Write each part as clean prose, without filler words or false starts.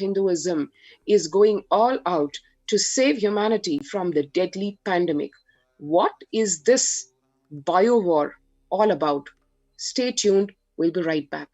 Hinduism is going all out to save humanity from the deadly pandemic. What is this biowar all about? Stay tuned. We'll be right back.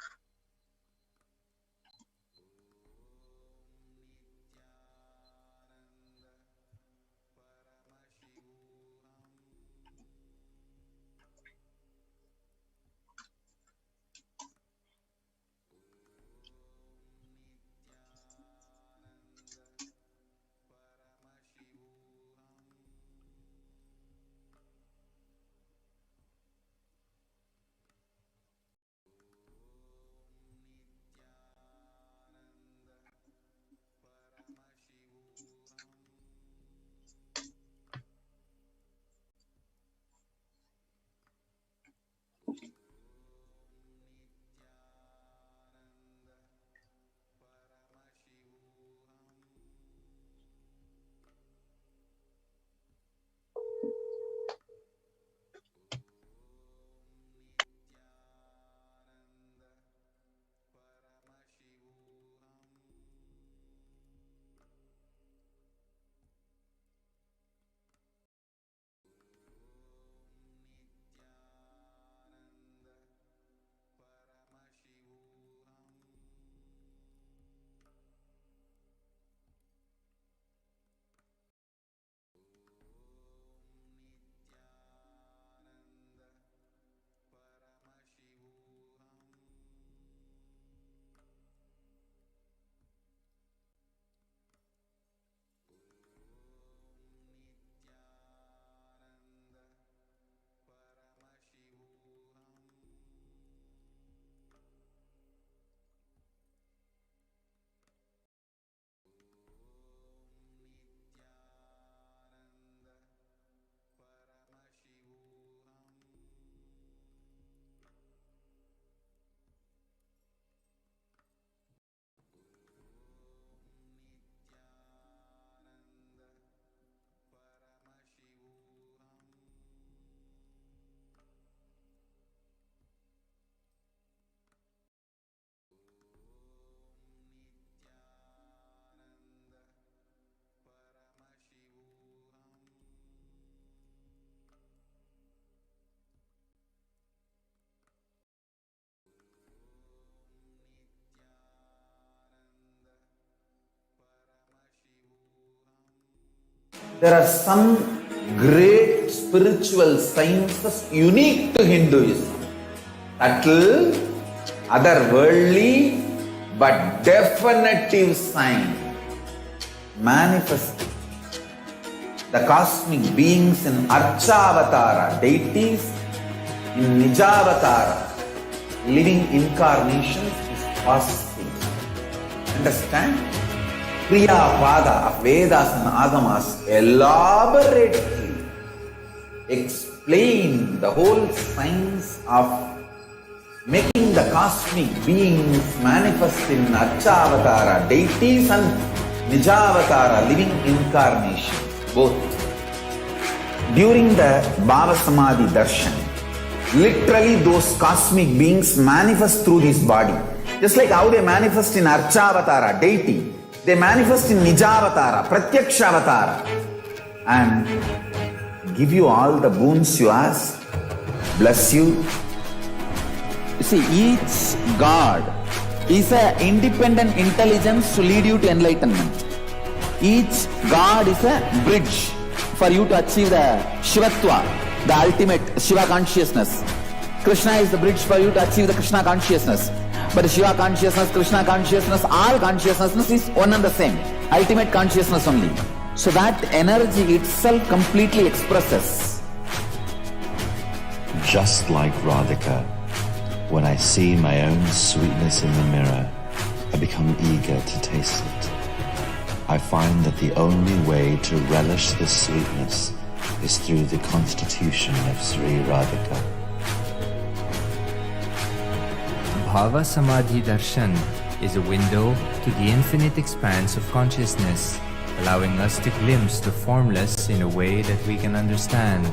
There are some great spiritual sciences unique to Hinduism. Subtle, otherworldly, but definitive sign. Manifesting the cosmic beings in Archavatara, deities in Nijavatara, living incarnations is possible. Understand? Kriya Pada of Vedas and Agamas elaborately explain the whole science of making the cosmic beings manifest in Archavatara, deities and Nijavatara, living incarnations, both. During the Bhava Samadhi Darshan, literally those cosmic beings manifest through this body. Just like how they manifest in Archavatara, deity, they manifest in Nijavatara, Pratyakshavatara, and give you all the boons you ask, bless you. You see, each God is an independent intelligence to lead you to enlightenment. Each God is a bridge for you to achieve the Shivatva, the ultimate Shiva consciousness. Krishna is the bridge for you to achieve the Krishna consciousness. But Shiva consciousness, Krishna consciousness, all consciousness is one and the same. Ultimate consciousness only. So that energy itself completely expresses. Just like Radhika, when I see my own sweetness in the mirror, I become eager to taste it. I find that the only way to relish this sweetness is through the constitution of Sri Radhika. Bhava Samadhi Darshan is a window to the infinite expanse of consciousness, allowing us to glimpse the formless in a way that we can understand.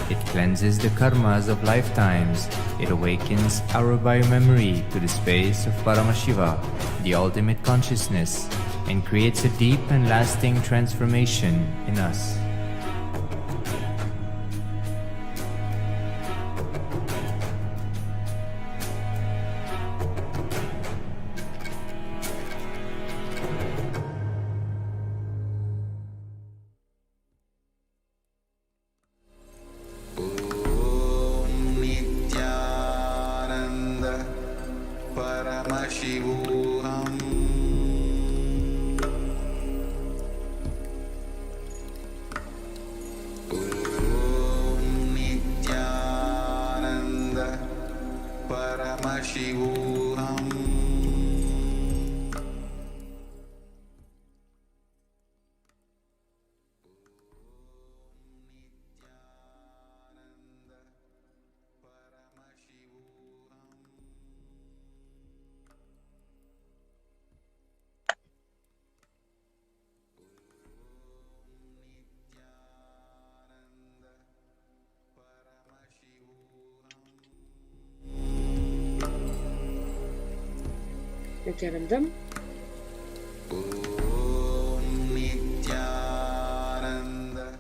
It cleanses the karmas of lifetimes. It awakens our biomemory to the space of Paramashiva, the ultimate consciousness. and creates a deep and lasting transformation in us. Nithyananda Paramashivoham. Nithyananda Paramashivoham. Nithyanandam.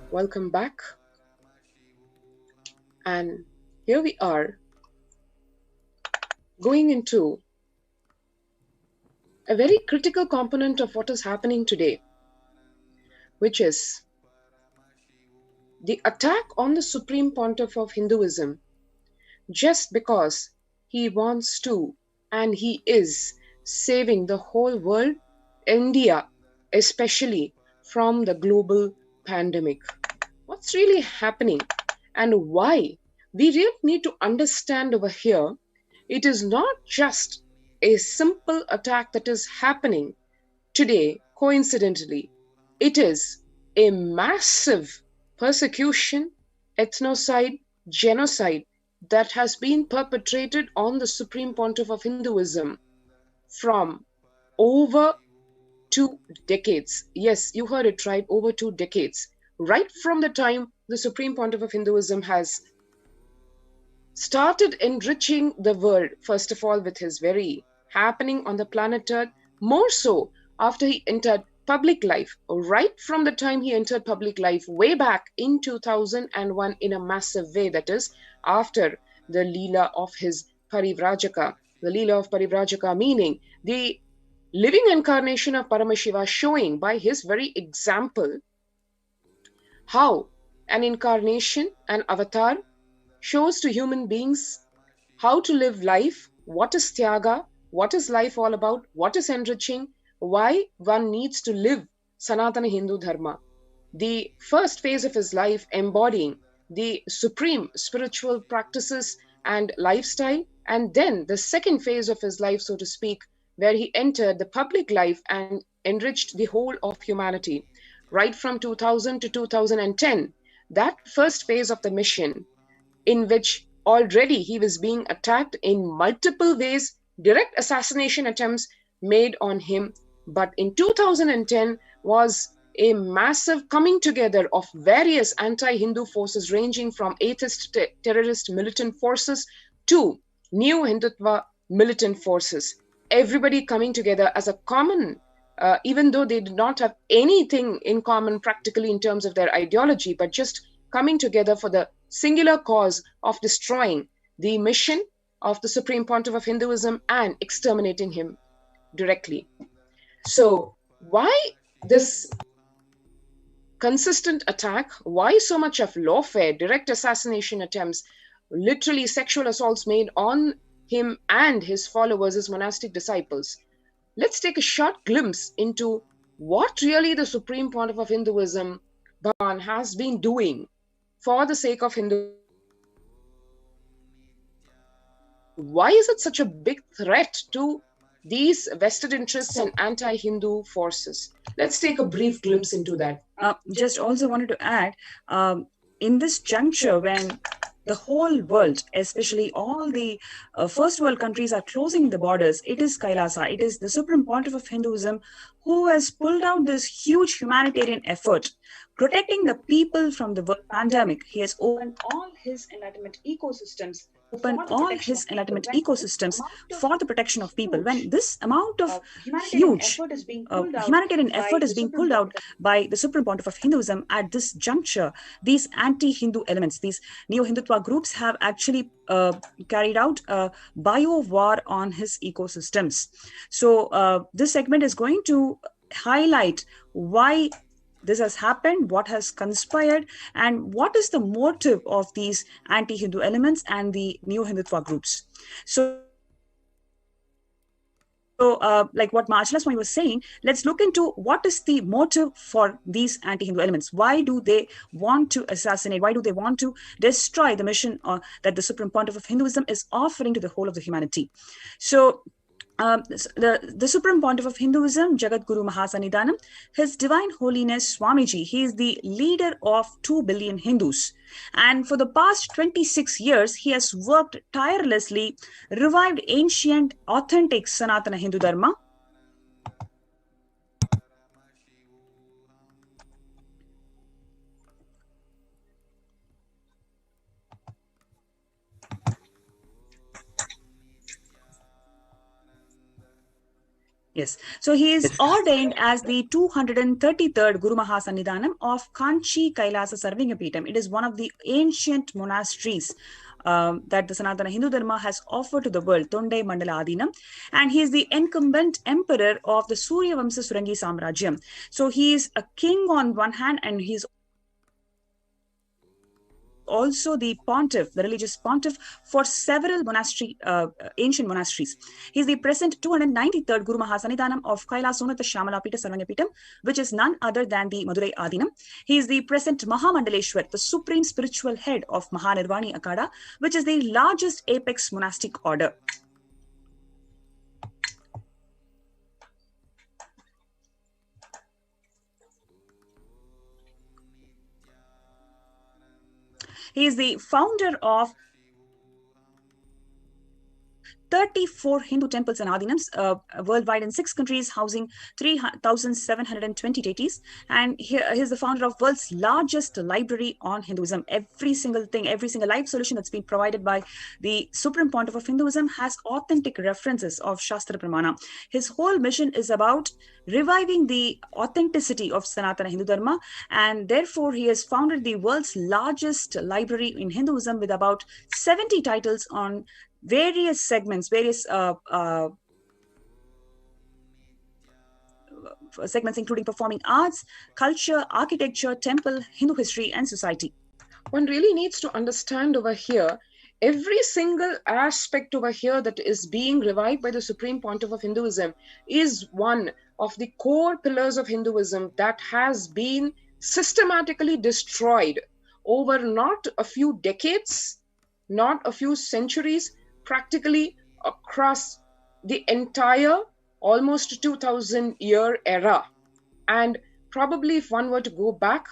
Welcome back. And here we are going into a very critical component of what is happening today, which is the attack on the Supreme Pontiff of Hinduism, just because he wants to and he is saving the whole world, India especially, from the global pandemic. What's really happening and why? We really need to understand over here, it is not just a simple attack that is happening today coincidentally. It is a massive persecution, ethnocide, genocide that has been perpetrated on the Supreme Pontiff of Hinduism from over 2 decades. Yes, you heard it right, over 2 decades. Right from the time the Supreme Pontiff of Hinduism has started enriching the world, first of all, with his very happening on the planet Earth, more so after he entered public life. Right from the time he entered public life, way back in 2001, in a massive way, that is, after the Leela of his Parivrajaka. The Leela of Parivrajaka meaning the living incarnation of Paramashiva, showing by his very example how an incarnation, an avatar, shows to human beings how to live life, what is Tyaga, what is life all about, what is enriching, why one needs to live Sanatana Hindu Dharma. The first phase of his life embodying the supreme spiritual practices and lifestyle, and then the second phase of his life, so to speak, where he entered the public life and enriched the whole of humanity. Right from 2000 to 2010, that first phase of the mission, in which already he was being attacked in multiple ways, direct assassination attempts made on him. But in 2010 was a massive coming together of various anti-Hindu forces, ranging from atheist terrorist militant forces to new Hindutva militant forces. Everybody coming together as a common, even though they did not have anything in common practically in terms of their ideology, but just coming together for the singular cause of destroying the mission of the Supreme Pontiff of Hinduism and exterminating him directly. So why this consistent attack? Why so much of lawfare, direct assassination attempts, literally sexual assaults made on him and his followers, his monastic disciples? Let's take a short glimpse into what really the Supreme Pontiff of Hinduism, Bhagavan, has been doing for the sake of Hindu. Why is it such a big threat to these vested interests and anti-Hindu forces? Let's take a brief glimpse into that. Just also wanted to add, in this juncture when the whole world, especially all the first world countries, are closing the borders, it is Kailasa, it is the Supreme Pontiff of Hinduism who has pulled out this huge humanitarian effort, protecting the people from the world pandemic. He has opened all his enlightenment ecosystems open all his enlightenment ecosystems for the protection of people. When this amount of huge humanitarian effort is being pulled out by the Supreme Pontiff of Hinduism at this juncture, these anti-Hindu elements, these neo-Hindutva groups have actually carried out a bio-war on his ecosystems. So this segment is going to highlight why this has happened, what has conspired, and what is the motive of these anti-Hindu elements and the neo-Hindutva groups. So like what Machala Swami was saying, let's look into what is the motive for these anti-Hindu elements. Why do they want to assassinate? Why do they want to destroy the mission that the Supreme Pontiff of Hinduism is offering to the whole of the humanity? So the Supreme Pontiff of Hinduism, Jagat Guru Mahasannidhanam, His Divine Holiness Swamiji, he is the leader of 2 billion Hindus. And for the past 26 years, he has worked tirelessly, revived ancient, authentic Sanatana Hindu Dharma. Yes, so he is ordained as the 233rd Guru Mahasannidhanam of Kanchi Kailasa Sarvingapeetham. It is one of the ancient monasteries that the Sanatana Hindu Dharma has offered to the world, Tondai Mandala Adinam. And he is the incumbent emperor of the Surya Vamsa Surangi Samrajyam. So he is a king on one hand, and he is also the pontiff, the religious pontiff for several ancient monasteries. He is the present 293rd Guru Mahasannidhanam of Kailasonatha Shamalapita Sarvangapitam, which is none other than the Madurai Adinam. He is the present Mahamandaleshwar, the supreme spiritual head of Mahanirvani Akada, which is the largest apex monastic order. He is the founder of 34 Hindu temples and adinams worldwide in 6 countries, housing 3,720 deities. And he is the founder of world's largest library on Hinduism. Every single thing, every single life solution that's been provided by the Supreme Pontiff of Hinduism has authentic references of Shastra Pramana. His whole mission is about reviving the authenticity of Sanatana Hindu Dharma, and therefore he has founded the world's largest library in Hinduism with about 70 titles on various segments, segments including performing arts, culture, architecture, temple, Hindu history, and society. One really needs to understand over here, every single aspect over here that is being revived by the Supreme Pontiff of Hinduism is one of the core pillars of Hinduism that has been systematically destroyed over not a few decades, not a few centuries, practically across the entire almost 2000-year era. And probably if one were to go back,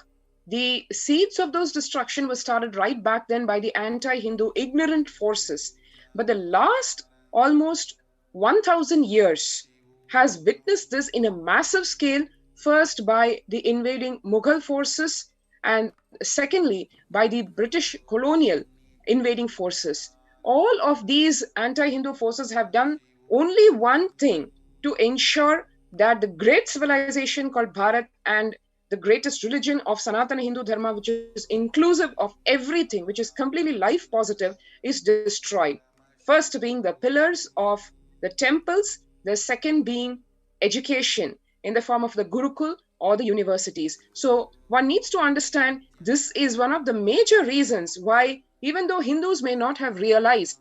the seeds of those destruction were started right back then by the anti-Hindu ignorant forces. But the last almost 1000 years has witnessed this in a massive scale, first by the invading Mughal forces, and secondly by the British colonial invading forces. All of these anti-Hindu forces have done only one thing to ensure that the great civilization called Bharat and the greatest religion of Sanatana Hindu Dharma, which is inclusive of everything, which is completely life positive, is destroyed. First being the pillars of the temples, the second being education in the form of the Gurukul or the universities. So one needs to understand this is one of the major reasons why, even though Hindus may not have realized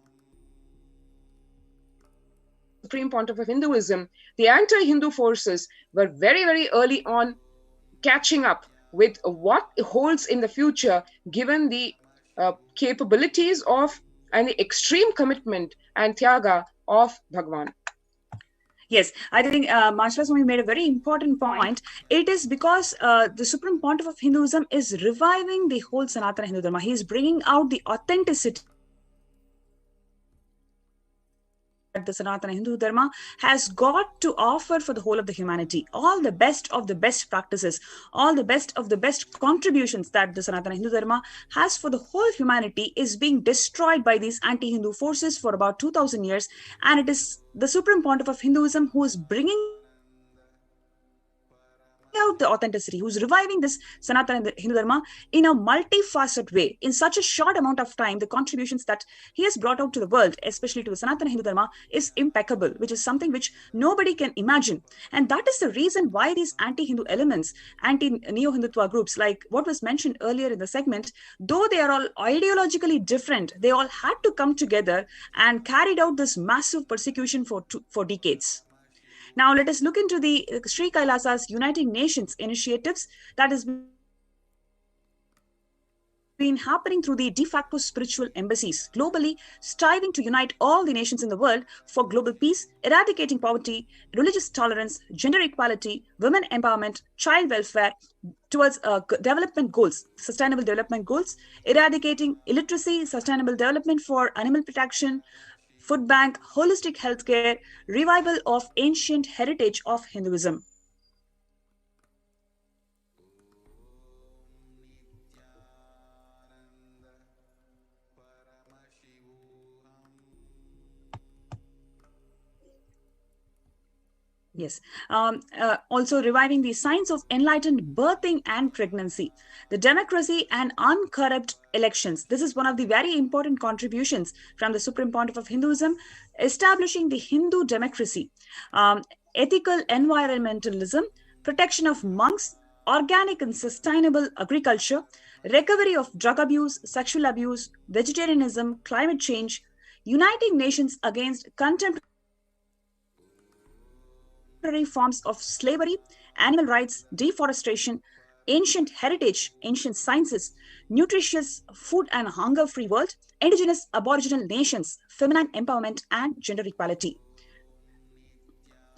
the Supreme Pontiff of Hinduism, the anti-Hindu forces were very, very early on catching up with what holds in the future, given the capabilities of and the extreme commitment and tyaga of Bhagwan. Yes, I think Machala Swami made a very important point. It is because the Supreme Pontiff of Hinduism is reviving the whole Sanatana Hindu Dharma. He is bringing out the authenticity the Sanatana Hindu Dharma has got to offer for the whole of the humanity. All the best of the best practices, all the best of the best contributions that the Sanatana Hindu Dharma has for the whole humanity is being destroyed by these anti-Hindu forces for about 2000 years. And it is the Supreme Pontiff of Hinduism who is bringing out the authenticity, who's reviving this Sanatana Hindu Dharma in a multifaceted way. In such a short amount of time, the contributions that he has brought out to the world, especially to the Sanatana Hindu Dharma, is impeccable, which is something which nobody can imagine. And that is the reason why these anti-Hindu elements, anti-Neo-Hindutva groups, like what was mentioned earlier in the segment, though they are all ideologically different, they all had to come together and carried out this massive persecution for decades. Now, let us look into the Sri Kailasa's Uniting Nations initiatives that has been happening through the de facto spiritual embassies globally, striving to unite all the nations in the world for global peace, eradicating poverty, religious tolerance, gender equality, women empowerment, child welfare, towards development goals, sustainable development goals, eradicating illiteracy, sustainable development for animal protection, food bank, holistic healthcare, revival of ancient heritage of Hinduism. Yes. Also reviving the signs of enlightened birthing and pregnancy, the democracy and uncorrupt elections. This is one of the very important contributions from the Supreme Pontiff of Hinduism, establishing the Hindu democracy, ethical environmentalism, protection of monks, organic and sustainable agriculture, recovery of drug abuse, sexual abuse, vegetarianism, climate change, uniting nations against contemporary forms of slavery, animal rights, deforestation, ancient heritage, ancient sciences, nutritious food and hunger-free world, indigenous aboriginal nations, feminine empowerment, and gender equality.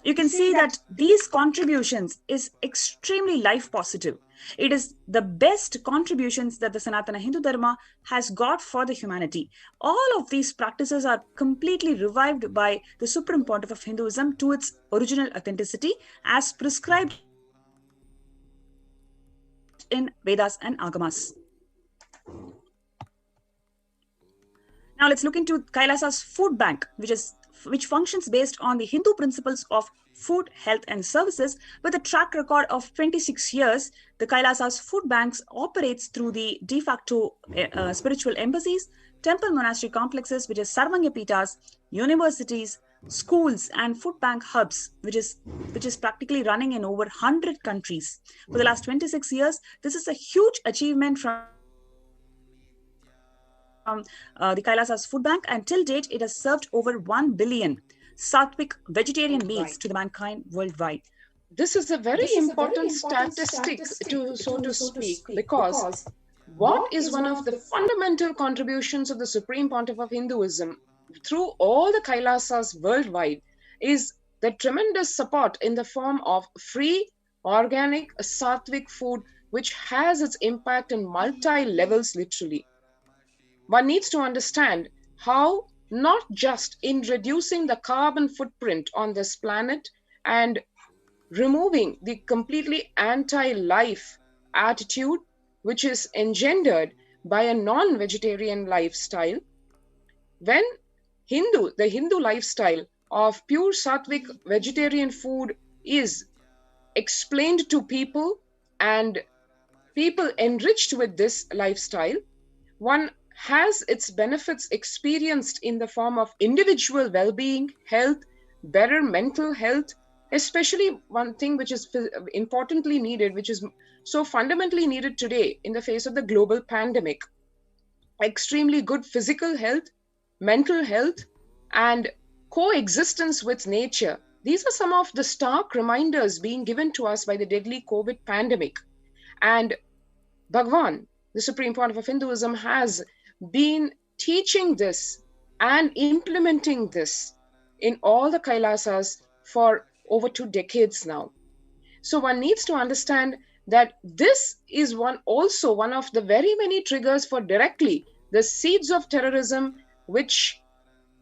You can see that these contributions is extremely life positive. It is the best contributions that the Sanatana Hindu Dharma has got for the humanity. All of these practices are completely revived by the Supreme Pontiff of Hinduism to its original authenticity as prescribed in Vedas and Agamas. Now let's look into Kailasa's food bank, which functions based on the Hindu principles of food, health, and services. With a track record of 26 years, the Kailasa's food banks operates through the de facto spiritual embassies, temple monastery complexes, which is Sarvanya Pitas, universities, schools, and food bank hubs, which is practically running in over 100 countries. For the last 26 years, this is a huge achievement from the Kailasa's food bank, and till date, it has served over 1 billion sattvic vegetarian meals to the mankind worldwide. This is a very important statistic, so to speak, because what is one of the fundamental contributions of the Supreme Pontiff of Hinduism through all the Kailasas worldwide is the tremendous support in the form of free, organic, sattvic food, which has its impact on multi-levels literally. One needs to understand how not just in reducing the carbon footprint on this planet and removing the completely anti-life attitude which is engendered by a non-vegetarian lifestyle, when the Hindu lifestyle of pure sattvic vegetarian food is explained to people and people enriched with this lifestyle, one has its benefits experienced in the form of individual well-being, health, better mental health, especially one thing which is importantly needed, which is so fundamentally needed today in the face of the global pandemic. Extremely good physical health, mental health, and coexistence with nature. These are some of the stark reminders being given to us by the deadly COVID pandemic. And Bhagwan, the Supreme Pontiff of Hinduism, has been teaching this and implementing this in all the Kailasas for over 2 decades now. So one needs to understand that this is one of the very many triggers for directly the seeds of terrorism which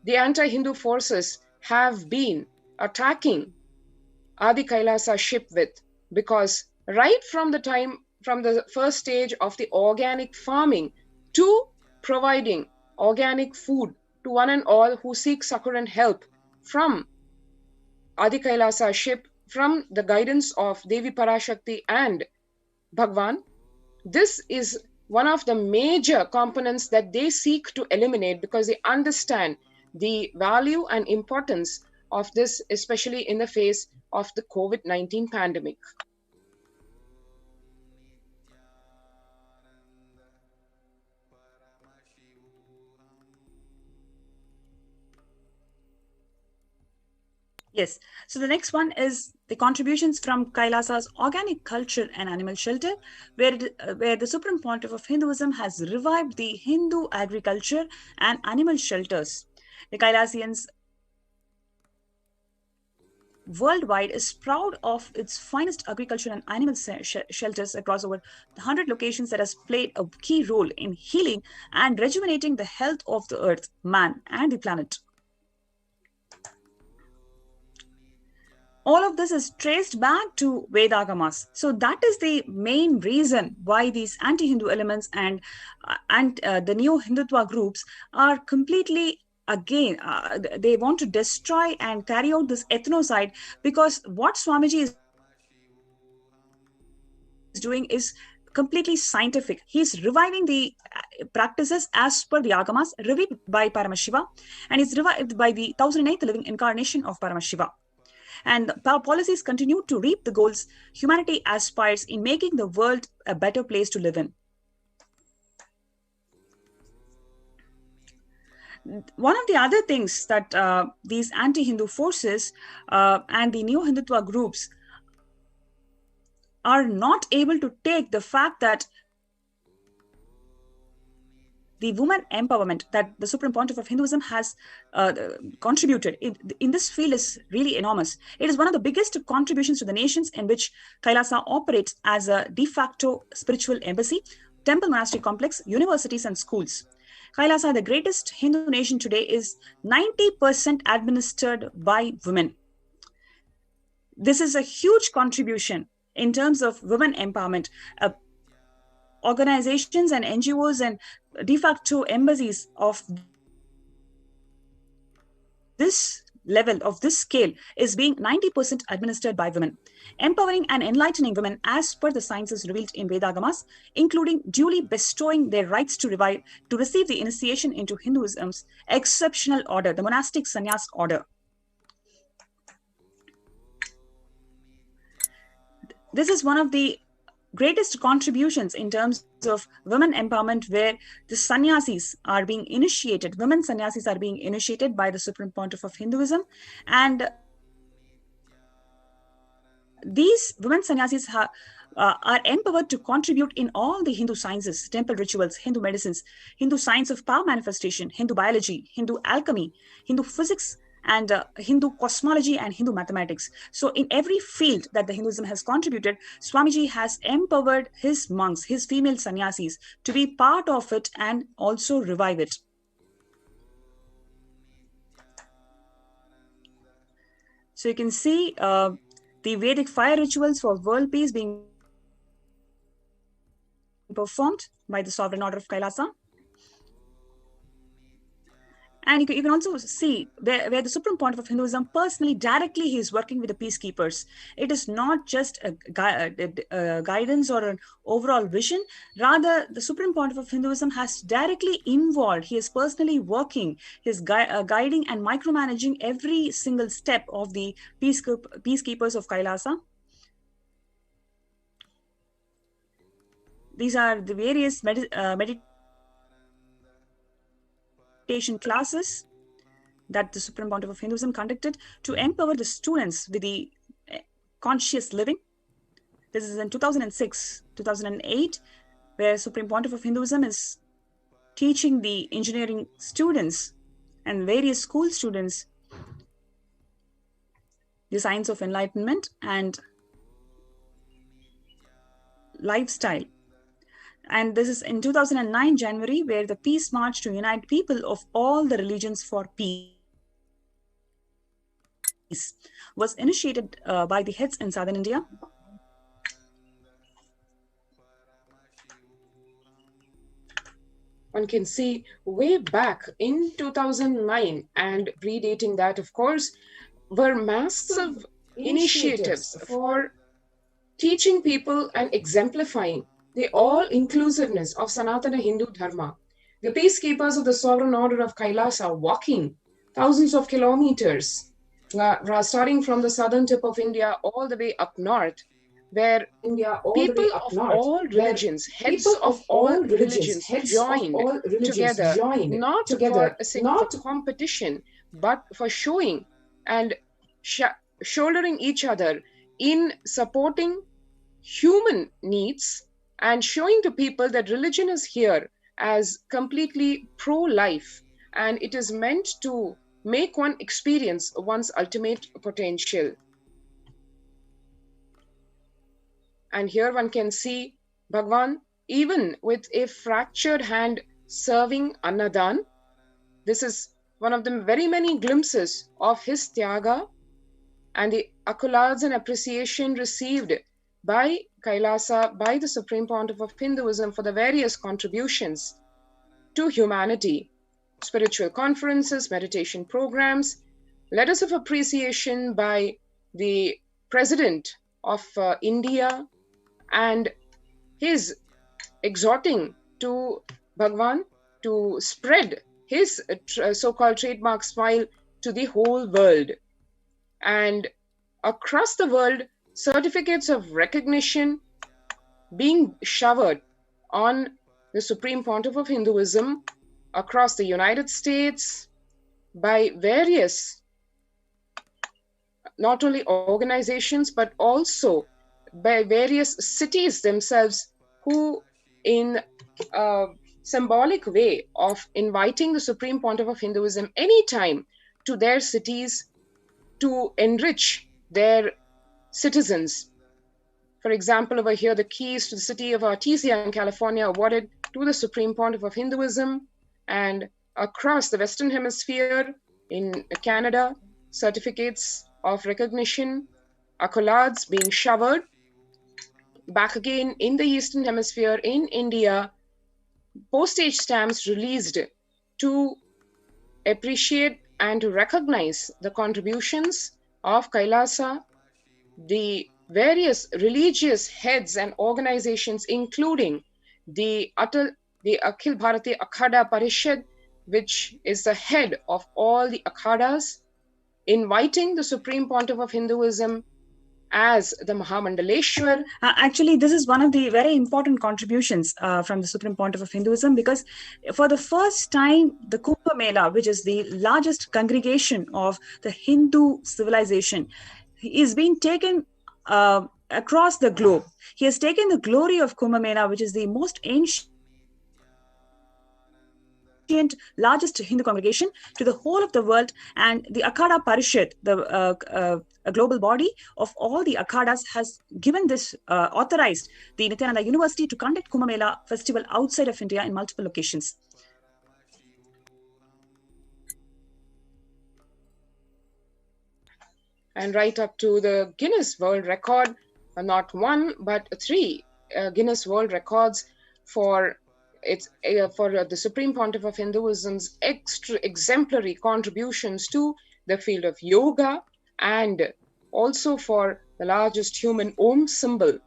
the anti-Hindu forces have been attacking Adi Kailasa ship with, because right from the first stage of the organic farming to providing organic food to one and all who seek succor and help from Adi Kailasa ship, from the guidance of Devi Parashakti and Bhagwan, this is one of the major components that they seek to eliminate, because they understand the value and importance of this, especially in the face of the COVID-19 pandemic. Yes. So the next one is the contributions from Kailasa's organic culture and animal shelter, where the Supreme Pontiff of Hinduism has revived the Hindu agriculture and animal shelters. The Kailasians worldwide is proud of its finest agriculture and animal shelters across over 100 locations that has played a key role in healing and rejuvenating the health of the earth, man, and the planet. All of this is traced back to Vedagamas. So that is the main reason why these anti-Hindu elements and the new Hindutva groups are completely again, they want to destroy and carry out this ethnocide, because what Swamiji is doing is completely scientific. He's reviving the practices as per the Agamas, revived by Paramashiva, and is revived by the 1008th living incarnation of Paramashiva. And policies continue to reap the goals humanity aspires in making the world a better place to live in. One of the other things that these anti-Hindu forces and the new Hindutva groups are not able to take the fact that the woman empowerment that the Supreme Pontiff of Hinduism has contributed in this field is really enormous. It is one of the biggest contributions to the nations in which Kailasa operates as a de facto spiritual embassy, temple monastic complex, universities and schools. Kailasa, the greatest Hindu nation today, is 90% administered by women. This is a huge contribution in terms of women empowerment. Organizations and NGOs and de facto embassies of this level, of this scale, is being 90% administered by women, empowering and enlightening women as per the sciences revealed in Vedagamas, including duly bestowing their rights to receive the initiation into Hinduism's exceptional order, the monastic sannyas order. This is one of the greatest contributions in terms of women empowerment, where the sannyasis are being initiated, women sannyasis are being initiated by the Supreme Pontiff of Hinduism. And these women sannyasis are empowered to contribute in all the Hindu sciences, temple rituals, Hindu medicines, Hindu science of power manifestation, Hindu biology, Hindu alchemy, Hindu physics, and Hindu cosmology and Hindu mathematics. So in every field that the Hinduism has contributed, Swamiji has empowered his monks, his female sannyasis, to be part of it and also revive it. So you can see the Vedic fire rituals for world peace being performed by the Sovereign Order of Kailasa. And you can also see where the Supreme Pontiff of Hinduism personally, directly, he is working with the peacekeepers. It is not just a guidance or an overall vision. Rather, the Supreme Pontiff of Hinduism has directly involved. He is personally working, he is guiding and micromanaging every single step of the peacekeepers of Kailasa. These are the various meditation classes that the Supreme Pontiff of Hinduism conducted to empower the students with the conscious living. This is in 2006, 2008, where Supreme Pontiff of Hinduism is teaching the engineering students and various school students the science of enlightenment and lifestyle. And this is in 2009 January, where the Peace March to unite people of all the religions for peace. was initiated by the heads in southern India? One can see way back in 2009 and predating that, of course, were massive initiatives for teaching people and exemplifying the all-inclusiveness of Sanatana Hindu Dharma. The peacekeepers of the Sovereign Order of Kailasa walking thousands of kilometers, starting from the southern tip of India all the way up north, where people of all religions, heads of all religions, joined together, not for a sake of a competition, but for showing and shouldering each other in supporting human needs and showing to people that religion is here as completely pro-life, and it is meant to make one experience one's ultimate potential. And here one can see Bhagwan even with a fractured hand serving Annadan. This is one of the very many glimpses of his Tyaga and the accolades and appreciation received by Kailasa, by the Supreme Pontiff of Hinduism for the various contributions to humanity, spiritual conferences, meditation programs, letters of appreciation by the President of India, and his exhorting to Bhagwan to spread his so-called trademark smile to the whole world. And across the world, certificates of recognition being showered on the Supreme Pontiff of Hinduism across the United States by various, not only organizations, but also by various cities themselves, who in a symbolic way of inviting the Supreme Pontiff of Hinduism anytime to their cities to enrich their citizens. For example, over here, the keys to the city of Artesia in California awarded to the Supreme Pontiff of Hinduism, and across the Western Hemisphere in Canada, certificates of recognition, accolades being showered. Back again in the Eastern Hemisphere, in India, postage stamps released to appreciate and to recognize the contributions of Kailasa, the various religious heads and organizations, including the Akhil Bharatiya Akhada Parishad, which is the head of all the Akhadas, inviting the Supreme Pontiff of Hinduism as the Mahamandaleshwar. Actually, this is one of the very important contributions from the Supreme Pontiff of Hinduism, because for the first time, the Kumbh Mela, which is the largest congregation of the Hindu civilization, is being taken across the globe. He has taken the glory of Kumbh Mela, which is the most ancient, largest Hindu congregation, to the whole of the world, and the Akhada Parishad, a global body of all the Akhadas, has given this, authorized the Nithyananda University to conduct Kumbh Mela festival outside of India in multiple locations. And right up to the Guinness World Record, not one, but three Guinness World Records for the Supreme Pontiff of Hinduism's exemplary contributions to the field of yoga, and also for the largest human Om symbol.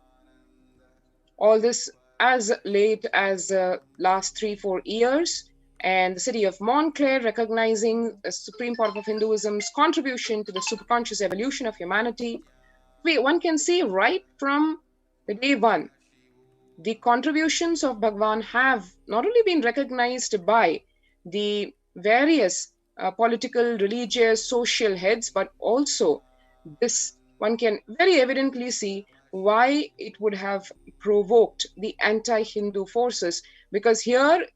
All this as late as the last 3-4 years, and the city of Montclair recognizing the Supreme Pontiff of Hinduism's contribution to the superconscious evolution of humanity. One can see right from the day one, the contributions of Bhagwan have not only been recognized by the various political, religious, social heads, but also this, one can very evidently see why it would have provoked the anti-Hindu forces, because here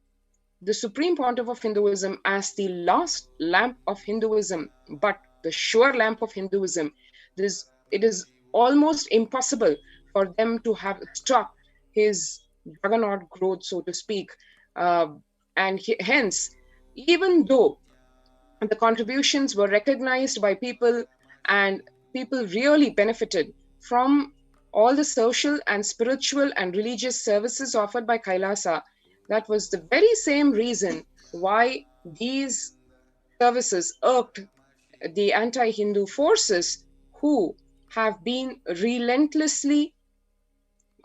the Supreme Pontiff of Hinduism, as the last lamp of Hinduism, but the sure lamp of Hinduism, it is almost impossible for them to have stopped his juggernaut growth, so to speak. Hence, even though the contributions were recognized by people and people really benefited from all the social and spiritual and religious services offered by Kailasa. That was the very same reason why these services irked the anti-Hindu forces who have been relentlessly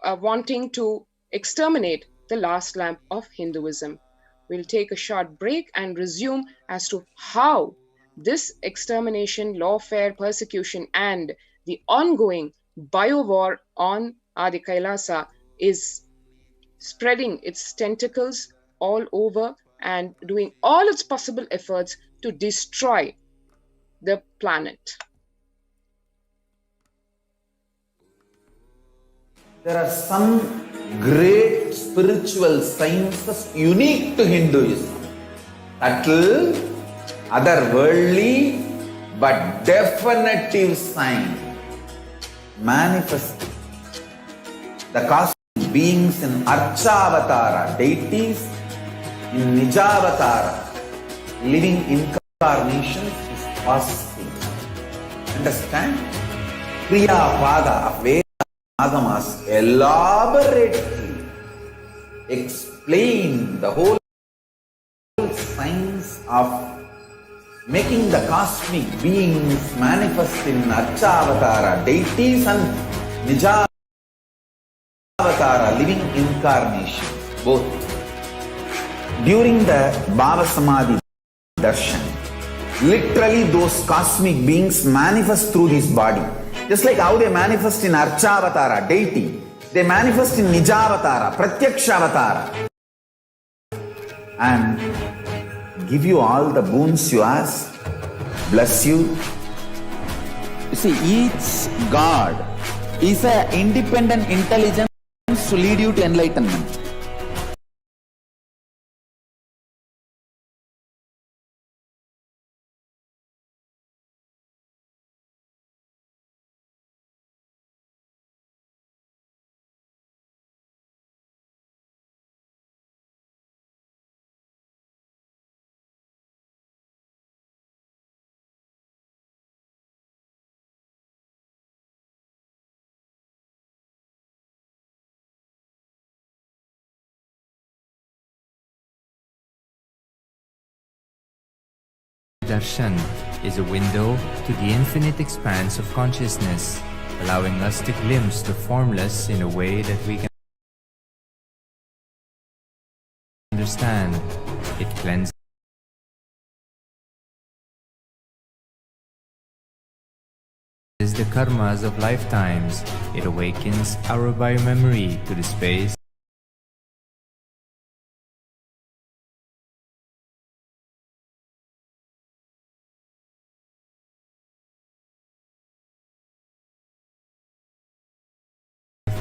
wanting to exterminate the last lamp of Hinduism. We'll take a short break and resume as to how this extermination, lawfare, persecution, and the ongoing biowar on Adi Kailasa is spreading its tentacles all over and doing all its possible efforts to destroy the planet. There are some great spiritual sciences unique to Hinduism. Subtle, otherworldly, but definitive sign manifesting the cosmic beings in Archavatara, deities in Nijavatara, living incarnations is possible. Understand? Kriya Pada of Veda Agamas elaborately explain the whole science of making the cosmic beings manifest in Archavatara, deities and Nijavatara, living incarnations, both. During the Bhava Samadhi Darshan, literally those cosmic beings manifest through this body. Just like how they manifest in Archavatara, deity, they manifest in Nijavatara, Pratyakshavatara, and give you all the boons you ask, bless you. You see, each God is an independent intelligence to lead you to enlightenment. Darshan is a window to the infinite expanse of consciousness, allowing us to glimpse the formless in a way that we can understand. It cleanses the karmas of lifetimes. It awakens our biomemory to the space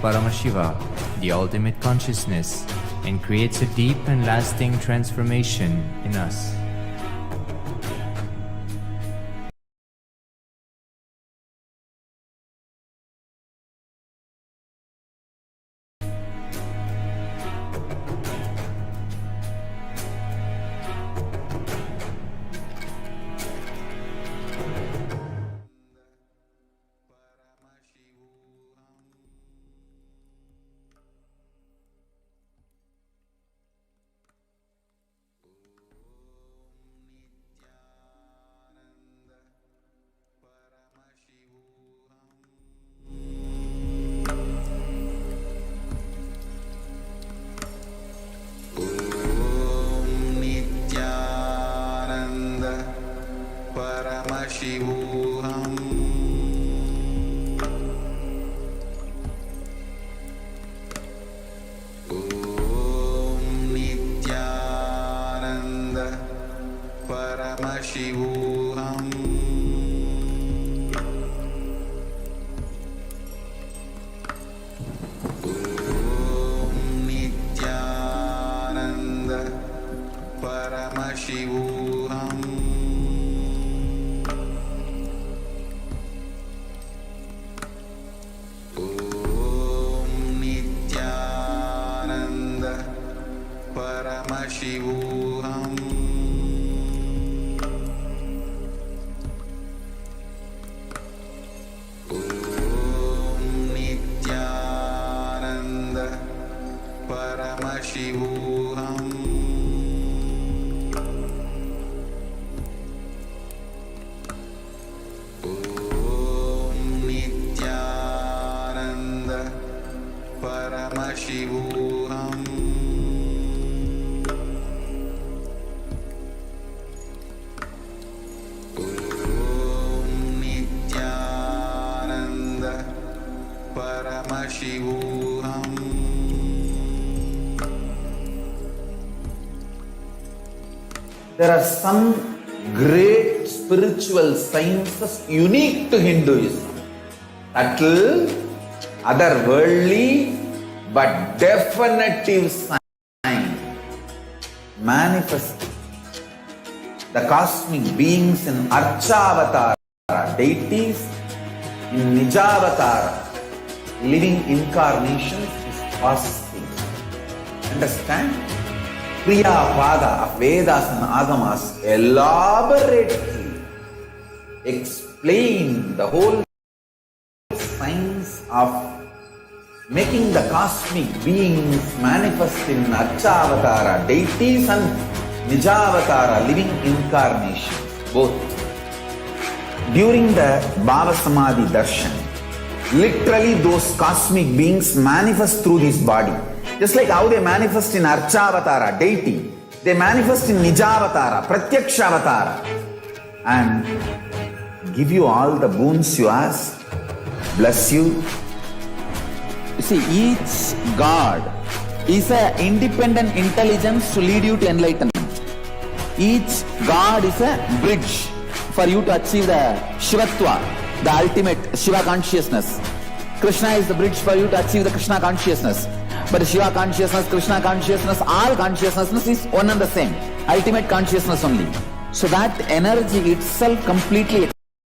Paramashiva, the ultimate consciousness, and creates a deep and lasting transformation in us. Paramashivoham. Om Nithyananda Paramashivoham. Om Nithyananda Paramashivoham. Paramashivoham. Paramashivoham. Om Nithyananda Paramashivoham. Om Nithyananda Paramashivoham. There are some great spiritual sciences unique to Hinduism. Subtle, otherworldly, but definitive sign manifesting the cosmic beings in Archavatara, deities in Nijavatara, living incarnations is possible. Understand? Priya Pada of Vedas and Agamas elaborately explain the whole science of making the cosmic beings manifest in Archavatara, deities and Nijavatara, living incarnations, both. During the Bhava Samadhi Darshan, literally those cosmic beings manifest through this body. Just like how they manifest in Archavatara, deity, they manifest in Nijavatara, Pratyakshavatara, and give you all the boons you ask, bless you. You see, each God is an independent intelligence to lead you to enlightenment. Each God is a bridge for you to achieve the Shivatva, the ultimate Shiva consciousness. Krishna is the bridge for you to achieve the Krishna consciousness. But Shiva consciousness, Krishna consciousness, all consciousness is one and the same. Ultimate consciousness only. So that energy itself completely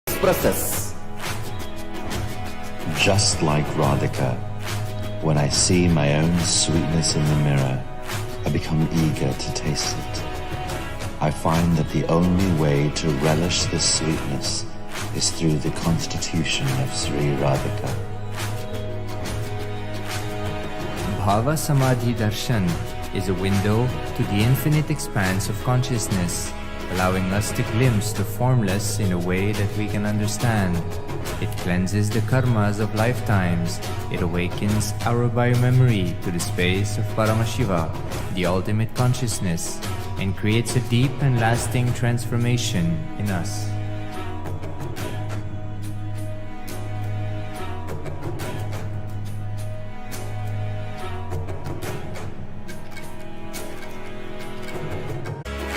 expresses. Just like Radhika, when I see my own sweetness in the mirror, I become eager to taste it. I find that the only way to relish this sweetness is through the constitution of Sri Radhika. Bhava Samadhi Darshan is a window to the infinite expanse of consciousness, allowing us to glimpse the formless in a way that we can understand. It cleanses the karmas of lifetimes. It awakens our biomemory to the space of Paramashiva, the ultimate consciousness, and creates a deep and lasting transformation in us.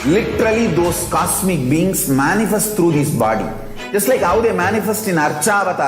Literally those cosmic beings manifest through this body. Just like how they manifest in Archavatara.